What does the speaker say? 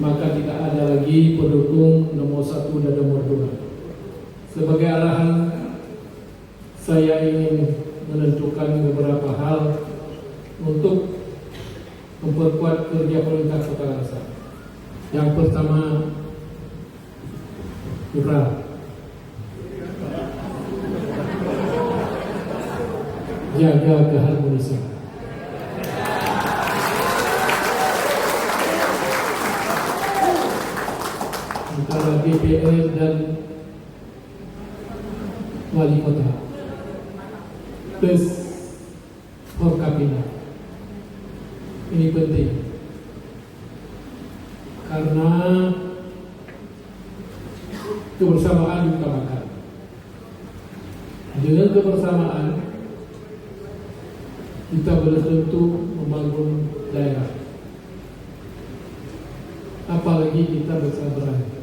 maka tidak ada lagi pendukung nomor 1 dan nomor 2. Sebagai arahan, saya ingin menentukan beberapa hal untuk memperkuat kerja pemerintah Kota Langsa. Yang pertama, jaga keharmonisan. Antara DPR dan wali kota plus Forkapina. Ini penting karena kebersamaan diutamakan. Dengan kebersamaan kita belum tentu membangun daerah, apalagi kita bersaudara.